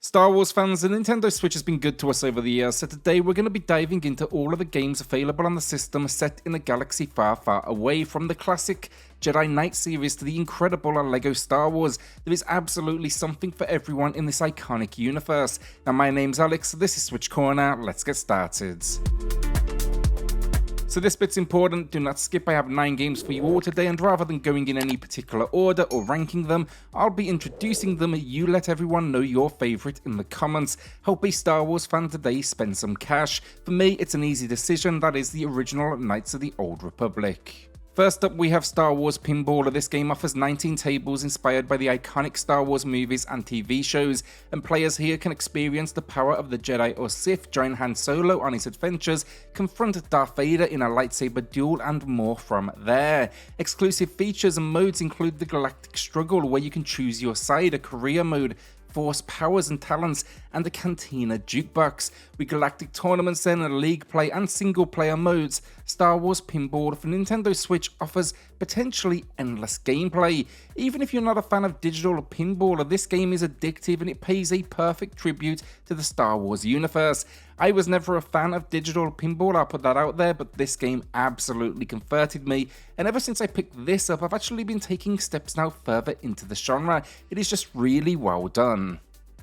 Star Wars fans, the Nintendo Switch has been good to us over the years, so today we're going to be diving into all of the games available on the system set in a galaxy far, far away. From the classic Jedi Knight series to the incredible LEGO Star Wars, there is absolutely something for everyone in this iconic universe. Now, my name's Alex, this is SwitchCorner, let's get started. So this bit's important, do not skip. I have 9 games for you all today, and rather than going in any particular order or ranking them, I'll be introducing them. You let everyone know your favourite in the comments. Help a Star Wars fan today spend some cash. For me, it's an easy decision, that is the original Knights of the Old Republic. First up, we have Star Wars Pinball. This game offers 19 tables inspired by the iconic Star Wars movies and TV shows, and players here can experience the power of the Jedi or Sith, join Han Solo on his adventures, confront Darth Vader in a lightsaber duel, and more from there. Exclusive features and modes include the Galactic Struggle, where you can choose your side, a career mode, Force powers and talents, and the Cantina Jukebox. With galactic tournaments then, league play and single player modes, Star Wars Pinball for Nintendo Switch offers potentially endless gameplay. Even if you're not a fan of digital pinball, this game is addictive and it pays a perfect tribute to the Star Wars universe. I was never a fan of digital pinball, I'll put that out there, but this game absolutely converted me, and ever since I picked this up, I've actually been taking steps now further into the genre. It is just really well done.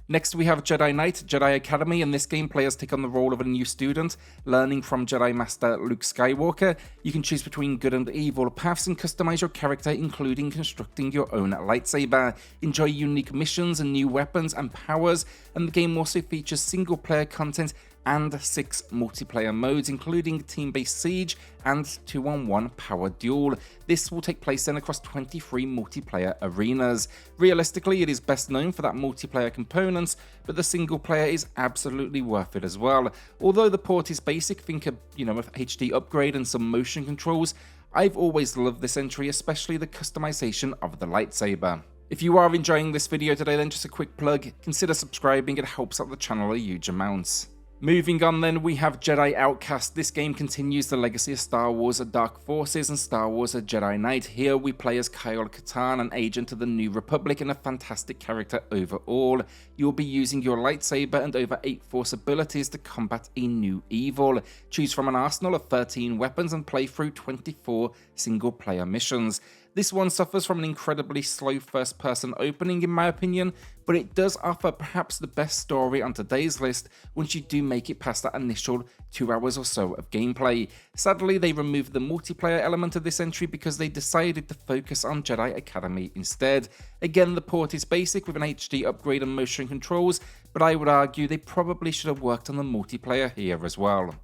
Next we have Jedi Knight, Jedi Academy. In this game, players take on the role of a new student, learning from Jedi Master Luke Skywalker. You can choose between good and evil paths and customize your character, including constructing your own lightsaber. Enjoy unique missions and new weapons and powers, and the game also features single player content and 6 multiplayer modes, including team-based siege and 2-on-1 power duel. This will take place then across 23 multiplayer arenas. Realistically, it is best known for that multiplayer components, but the single player is absolutely worth it as well. Although the port is basic, think of, a HD upgrade and some motion controls, I've always loved this entry, especially the customization of the lightsaber. If you are enjoying this video today, then just a quick plug, consider subscribing, it helps out the channel a huge amount. Moving on then, we have Jedi Outcast. This game continues the legacy of Star Wars Dark Forces and Star Wars Jedi Knight. Here we play as Kyle Katarn, an agent of the New Republic and a fantastic character overall. You'll be using your lightsaber and over 8 Force abilities to combat a new evil. Choose from an arsenal of 13 weapons and play through 24 single player missions. This one suffers from an incredibly slow first person opening in my opinion, but it does offer perhaps the best story on today's list once you do make it past that initial 2 hours or so of gameplay. Sadly, they removed the multiplayer element of this entry because they decided to focus on Jedi Academy instead. Again, the port is basic with an HD upgrade and motion controls, but I would argue they probably should have worked on the multiplayer here as well.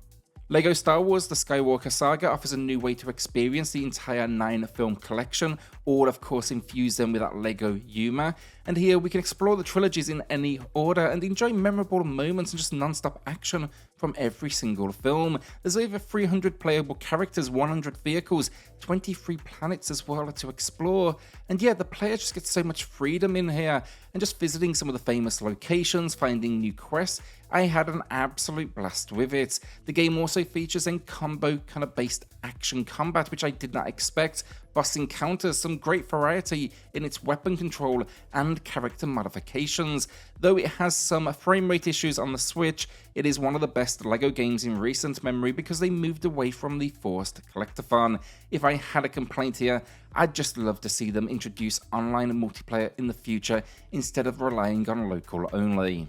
LEGO Star Wars The Skywalker Saga offers a new way to experience the entire 9-film collection, all of course infuse them with that LEGO humour, and here we can explore the trilogies in any order and enjoy memorable moments and just non-stop action from every single film. There's over 300 playable characters, 100 vehicles, 23 planets as well to explore, and yeah, the player just gets so much freedom in here, and just visiting some of the famous locations, finding new quests. I had an absolute blast with it. The game also features a combo kind of based action combat, which I did not expect. Boss encounters, some great variety in its weapon control and character modifications. Though it has some frame rate issues on the Switch, it is one of the best LEGO games in recent memory because they moved away from the forced collectathon. If I had a complaint here, I'd just love to see them introduce online multiplayer in the future instead of relying on local only.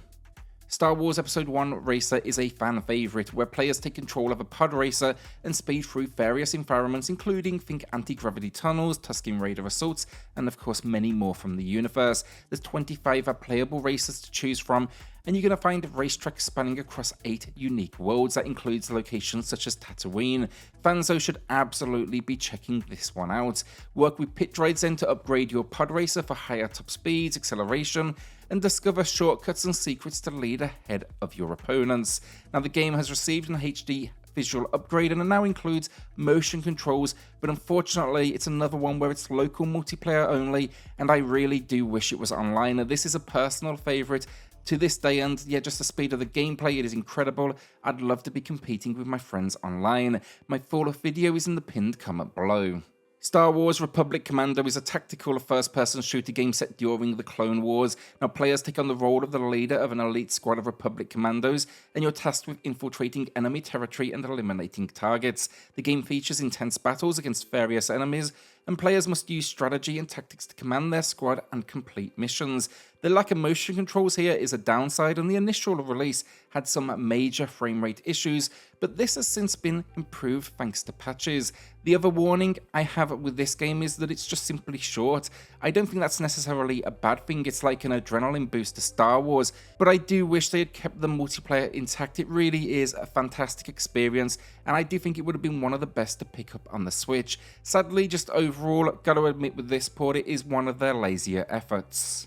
Star Wars Episode 1 Racer is a fan favourite, where players take control of a Podracer and speed through various environments, including anti-gravity tunnels, Tusken Raider assaults, and of course many more from the universe. There's 25 playable races to choose from, and you're going to find racetracks spanning across 8 unique worlds. That includes locations such as Tatooine. Fans though should absolutely be checking this one out. Work with pit droids then to upgrade your Podracer for higher top speeds, acceleration, and discover shortcuts and secrets to lead ahead of your opponents. Now, the game has received an HD visual upgrade and it now includes motion controls, but unfortunately it's another one where it's local multiplayer only, and I really do wish it was online. Now, this is a personal favourite to this day, and yeah, just the speed of the gameplay, it is incredible. I'd love to be competing with my friends online. My full video is in the pinned comment below. Star Wars Republic Commando is a tactical first-person shooter game set during the Clone Wars. Now, players take on the role of the leader of an elite squad of Republic Commandos, and you're tasked with infiltrating enemy territory and eliminating targets. The game features intense battles against various enemies, and players must use strategy and tactics to command their squad and complete missions. The lack of motion controls here is a downside, and the initial release had some major frame rate issues, but this has since been improved thanks to patches. The other warning I have with this game is that it's just simply short. I don't think that's necessarily a bad thing, it's like an adrenaline boost to Star Wars, but I do wish they had kept the multiplayer intact. It really is a fantastic experience, and I do think it would have been one of the best to pick up on the Switch. Sadly, just overall, gotta admit with this port, it is one of their lazier efforts.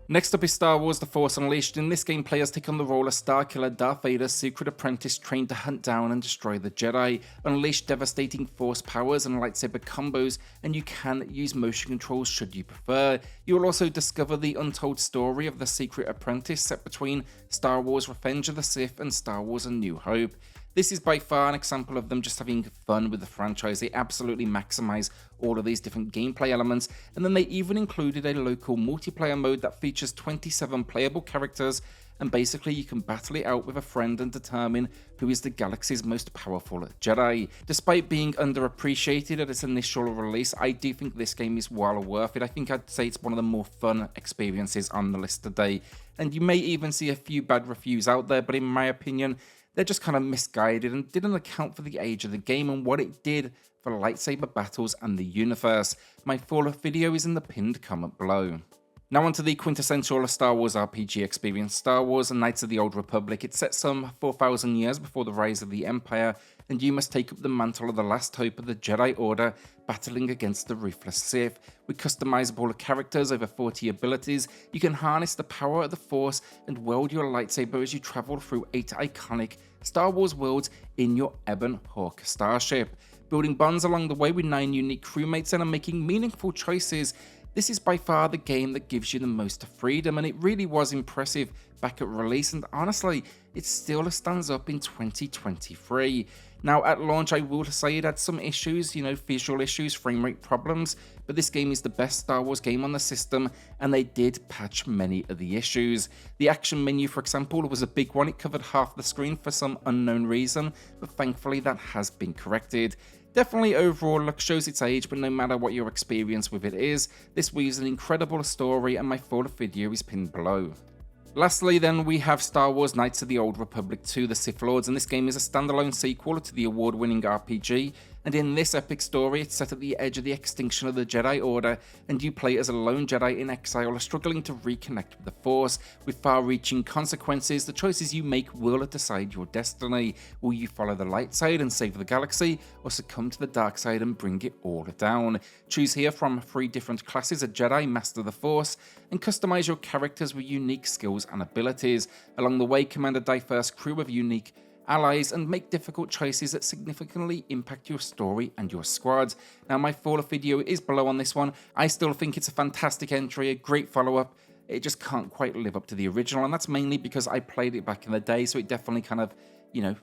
Next up is Star Wars The Force Unleashed. In this game, players take on the role of Starkiller Darth Vader's secret apprentice trained to hunt down and destroy the Jedi, unleash devastating force powers and lightsaber combos, and you can use motion controls should you prefer. You will also discover the untold story of the secret apprentice set between Star Wars Revenge of the Sith and Star Wars A New Hope. This is by far an example of them just having fun with the franchise. They absolutely maximize all of these different gameplay elements, and then they even included a local multiplayer mode that features 27 playable characters, and basically you can battle it out with a friend and determine who is the galaxy's most powerful Jedi. Despite being underappreciated at its initial release, I do think this game is well worth it. I think I'd say it's one of the more fun experiences on the list today, and you may even see a few bad reviews out there, but in my opinion, they're just kind of misguided and didn't account for the age of the game and what it did for lightsaber battles and the universe. My full video is in the pinned comment below. Now onto the quintessential Star Wars RPG experience, Star Wars Knights of the Old Republic. It's set some 4,000 years before the rise of the Empire, and you must take up the mantle of the last hope of the Jedi Order, battling against the ruthless Sith. With customizable characters, over 40 abilities, you can harness the power of the Force and wield your lightsaber as you travel through 8 iconic Star Wars worlds in your Ebon Hawk starship. Building bonds along the way with 9 unique crewmates and making meaningful choices, this is by far the game that gives you the most freedom, and it really was impressive back at release, and honestly, it still stands up in 2023. Now, at launch, I will say it had some issues, visual issues, frame rate problems, but this game is the best Star Wars game on the system, and they did patch many of the issues. The action menu, for example, was a big one. It covered half the screen for some unknown reason, but thankfully that has been corrected. Definitely overall look shows its age, but no matter what your experience with it is, this weaves an incredible story, and my full video is pinned below. Lastly then, we have Star Wars Knights of the Old Republic 2 The Sith Lords, and this game is a standalone sequel to the award-winning RPG, and in this epic story it's set at the edge of the extinction of the Jedi Order, and you play as a lone Jedi in exile struggling to reconnect with the Force. With far-reaching consequences, the choices you make will decide your destiny. Will you follow the light side and save the galaxy, or succumb to the dark side and bring it all down? Choose here from 3 different classes of Jedi, master the Force, and customize your characters with unique skills and abilities. Along the way, command a diverse crew of unique allies and make difficult choices that significantly impact your story and your squad. Now, my full video is below on this one. I still think it's a fantastic entry, a great follow-up. It just can't quite live up to the original, and that's mainly because I played it back in the day, so it definitely kind of,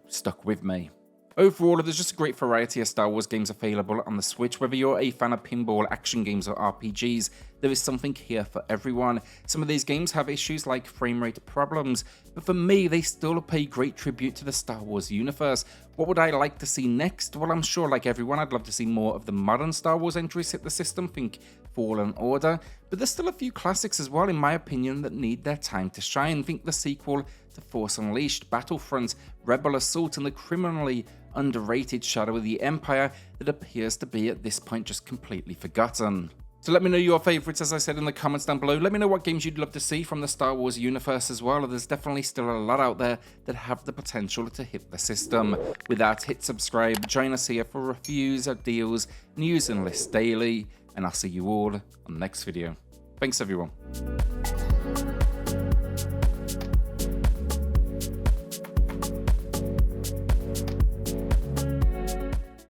stuck with me. Overall, there's just a great variety of Star Wars games available on the Switch. Whether you're a fan of pinball, action games, or RPGs, there is something here for everyone. Some of these games have issues like frame rate problems, but for me, they still pay great tribute to the Star Wars universe. What would I like to see next? Well, I'm sure, like everyone, I'd love to see more of the modern Star Wars entries hit the system, think Fallen Order, but there's still a few classics as well, in my opinion, that need their time to shine. Think the sequel to Force Unleashed, Battlefront, Rebel Assault, and the criminally underrated Shadow of the Empire that appears to be at this point just completely forgotten. So let me know your favourites, as I said, in the comments down below. Let me know what games you'd love to see from the Star Wars universe as well. There's definitely still a lot out there that have the potential to hit the system. With that, hit subscribe, join us here for reviews, deals, news and lists daily, and I'll see you all on the next video. Thanks everyone.